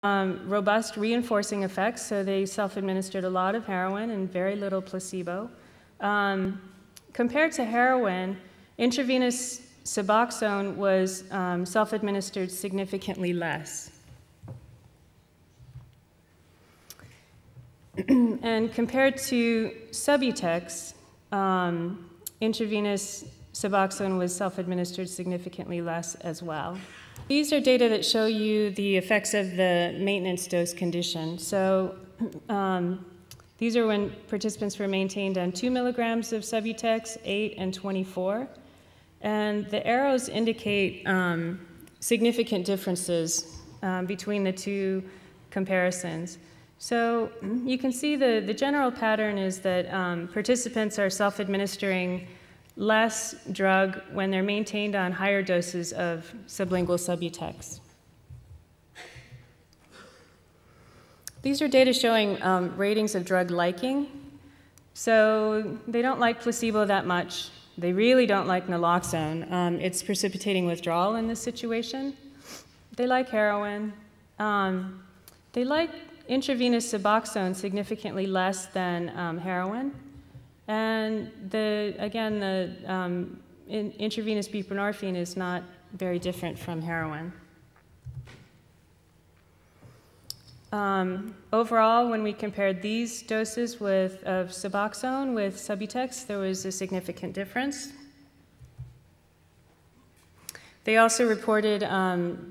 robust reinforcing effects, so they self-administered a lot of heroin and very little placebo. Compared to heroin, intravenous Suboxone was self-administered significantly less. And compared to Subutex, intravenous Suboxone was self-administered significantly less as well. These are data that show you the effects of the maintenance dose condition. So these are when participants were maintained on 2 milligrams of Subutex, 8 and 24. And the arrows indicate significant differences between the two comparisons. So you can see the general pattern is that participants are self-administering less drug when they're maintained on higher doses of sublingual Subutex. These are data showing ratings of drug liking. So they don't like placebo that much. They really don't like naloxone. It's precipitating withdrawal in this situation. They like heroin. They like intravenous Suboxone significantly less than heroin. And intravenous buprenorphine is not very different from heroin. Overall, when we compared these doses of Suboxone with Subutex, there was a significant difference. They also reported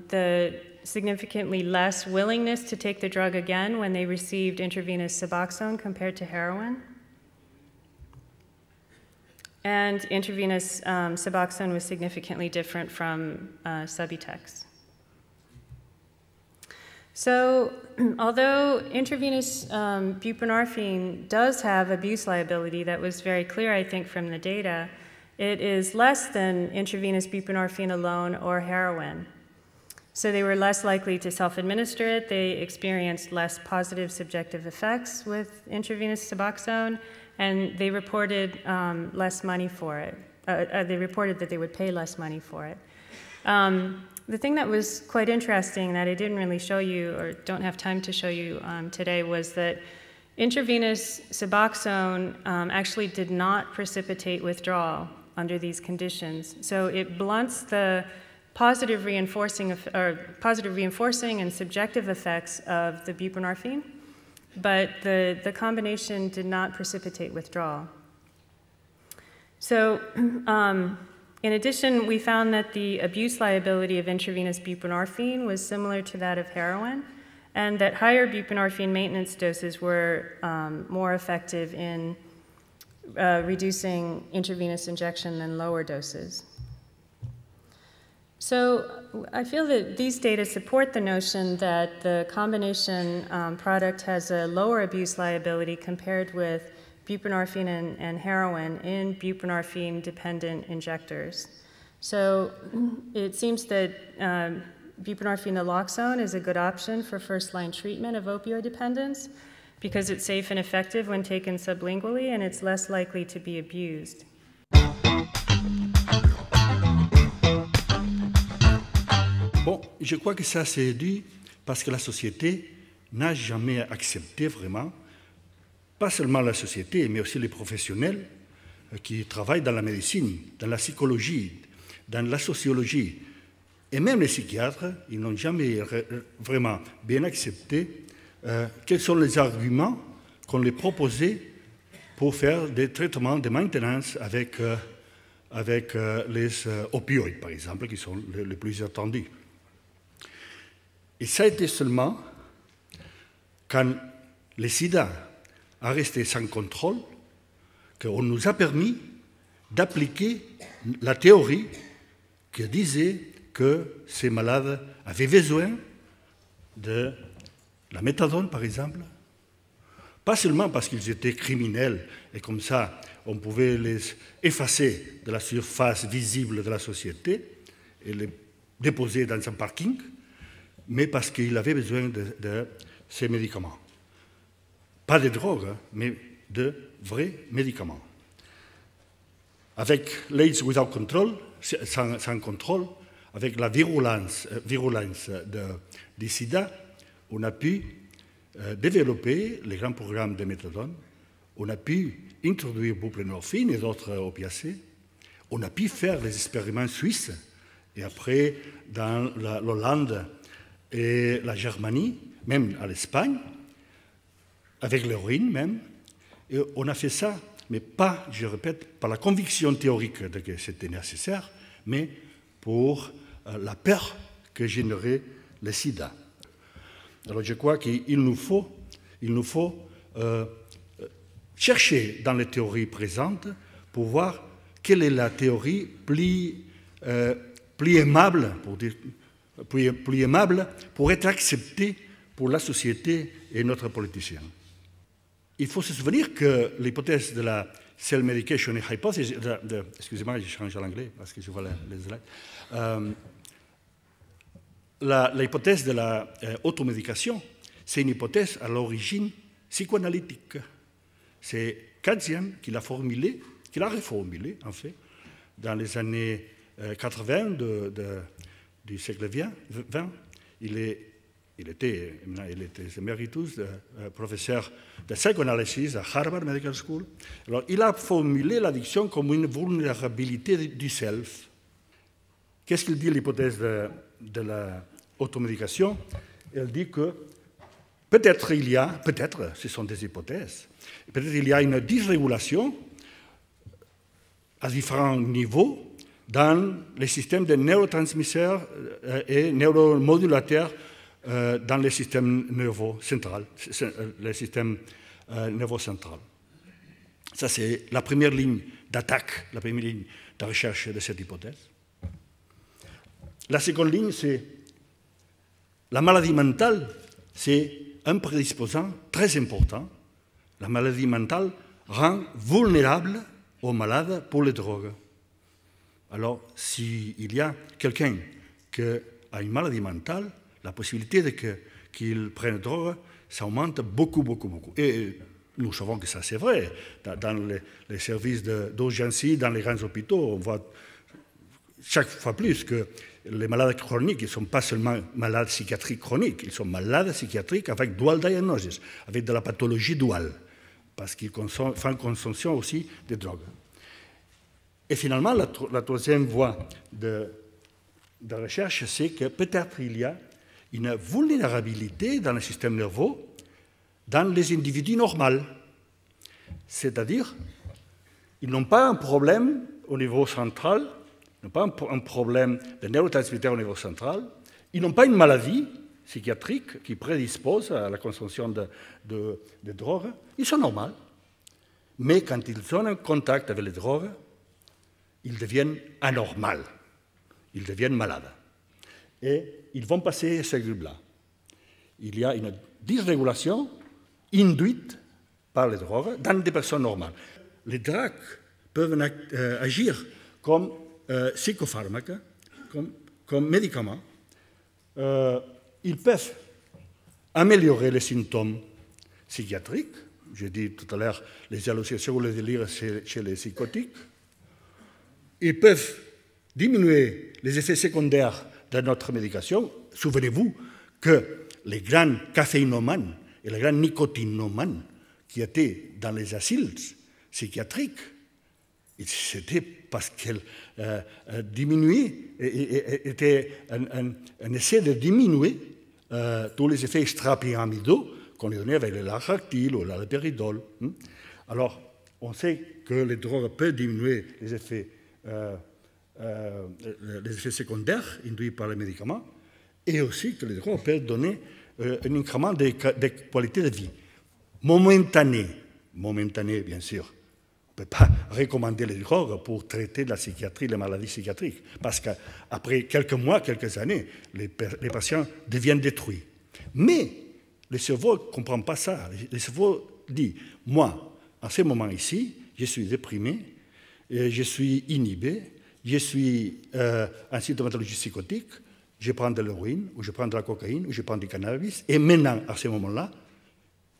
the significantly less willingness to take the drug again when they received intravenous Suboxone compared to heroin. And intravenous Suboxone was significantly different from Subutex. So although intravenous buprenorphine does have abuse liability, that was very clear, I think, from the data, it is less than intravenous buprenorphine alone or heroin. So they were less likely to self-administer it. They experienced less positive subjective effects with intravenous Suboxone, and they reported less money for it. They reported that they would pay less money for it. The thing that was quite interesting that I didn't really show you or don't have time to show you today was that intravenous Suboxone actually did not precipitate withdrawal under these conditions. So it blunts the positive reinforcing and subjective effects of the buprenorphine, but the combination did not precipitate withdrawal. So in addition, we found that the abuse liability of intravenous buprenorphine was similar to that of heroin, and that higher buprenorphine maintenance doses were more effective in reducing intravenous injection than lower doses. So I feel that these data support the notion that the combination product has a lower abuse liability compared with buprenorphine and heroin in buprenorphine-dependent injectors. So it seems that buprenorphine naloxone is a good option for first-line treatment of opioid dependence because it's safe and effective when taken sublingually, and it's less likely to be abused. Bon, je crois que ça c'est dû parce que la société n'a jamais accepté vraiment, pas seulement la société, mais aussi les professionnels qui travaillent dans la médecine, dans la psychologie, dans la sociologie, et même les psychiatres, ils n'ont jamais vraiment bien accepté quels sont les arguments qu'on les proposait pour faire des traitements de maintenance avec les opioïdes, par exemple, qui sont les plus attendus. Et ça a été seulement quand le sida a resté sans contrôle qu'on nous a permis d'appliquer la théorie qui disait que ces malades avaient besoin de la méthadone, par exemple, pas seulement parce qu'ils étaient criminels et comme ça on pouvait les effacer de la surface visible de la société et les déposer dans un parking, mais parce qu'ils avaient besoin de ces médicaments. Pas de drogue, hein, mais de vrais médicaments. Avec l'AIDS without control, sans contrôle, avec la virulence du sida, on a pu développer les grands programmes de méthadone, on a pu introduire buprenorphine et d'autres opiacés, on a pu faire les expériments suisses, et après dans l'Hollande et la Germanie, même à l'Espagne, avec l'héroïne même, et on a fait ça, mais pas, je répète, par la conviction théorique de que c'était nécessaire, mais pour la peur que générait le sida. Alors je crois qu'il nous faut chercher dans les théories présentes pour voir quelle est la théorie plus aimable, plus aimable pour être acceptée pour la société et notre politicien. Il faut se souvenir que l'hypothèse de la self-medication hypothesis, excusez-moi, je change à l'anglais parce que je vois les slides. L'hypothèse de la automédication, c'est une hypothèse à l'origine psychoanalytique. C'est Katzian qui l'a formulée, qui l'a reformulée, en fait, dans les années 80 du siècle XX. Il était emeritus, professeur de psychanalyse à Harvard Medical School. Alors, il a formulé l'addiction comme une vulnérabilité du self. Qu'est-ce qu'il dit l'hypothèse de l'automédication? Elle dit que peut-être ce sont des hypothèses, peut-être il y a une dysrégulation à différents niveaux dans les systèmes de neurotransmetteurs et neuromodulateurs dans les systèmes nerveux central, les systèmes nerveux central. Ça, c'est la première ligne d'attaque, la première ligne de recherche de cette hypothèse. La seconde ligne, c'est la maladie mentale, c'est un prédisposant très important. La maladie mentale rend vulnérable aux malades pour les drogues. Alors, s'il y a quelqu'un qui a une maladie mentale, la possibilité qu'il prenne drogue, ça augmente beaucoup, beaucoup, beaucoup. Et nous savons que ça, c'est vrai. Dans les services d'urgence, dans les grands hôpitaux, on voit chaque fois plus que les malades chroniques, ils ne sont pas seulement malades psychiatriques chroniques, ils sont malades psychiatriques avec dual diagnosis, avec de la pathologie duale, parce qu'ils font consommation aussi de drogues. Et finalement, la troisième voie de recherche, c'est que peut-être il y a une vulnérabilité dans le système nerveux dans les individus normaux. C'est-à-dire, ils n'ont pas un problème au niveau central, ils n'ont pas un problème de neurotransmetteurs au niveau central, ils n'ont pas une maladie psychiatrique qui prédispose à la consommation de drogues, ils sont normaux. Mais quand ils sont en contact avec les drogues, ils deviennent anormaux, ils deviennent malades. Et ils vont passer ce groupe-là. Il y a une dysrégulation induite par les drogues dans des personnes normales. Les drogues peuvent agir comme psychopharmaques, comme médicaments. Ils peuvent améliorer les symptômes psychiatriques. J'ai dit tout à l'heure les hallucinations ou les délires chez les psychotiques. Ils peuvent diminuer les effets secondaires de notre médication. Souvenez-vous que les grands caféinomanes et les grands nicotinomanes qui étaient dans les asiles psychiatriques, c'était parce qu'elles diminuaient, était un essai de diminuer tous les effets extrapyramidaux qu'on lui donnait avec le laractile ou l'haloperidol. Alors, on sait que les drogues peuvent diminuer les effets secondaires induits par les médicaments, et aussi que les drogues peuvent donner un incrément de qualité de vie. Momentané, bien sûr. On ne peut pas recommander les drogues pour traiter la psychiatrie, les maladies psychiatriques, parce qu'après quelques mois, quelques années, les patients deviennent détruits. Mais le cerveau ne comprend pas ça. Le cerveau dit, moi, à ce moment ici, je suis déprimé, je suis inhibé, je suis en symptomatologie psychotique, je prends de l'héroïne, ou je prends de la cocaïne, ou je prends du cannabis, et maintenant, à ce moment-là,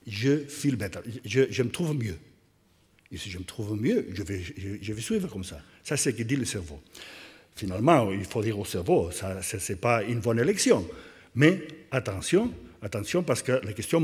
je feel better, je me trouve mieux. Et si je me trouve mieux, je vais suivre comme ça. Ça, c'est ce que dit le cerveau. Finalement, il faut dire au cerveau, ce n'est pas une bonne élection. Mais attention, attention parce que la question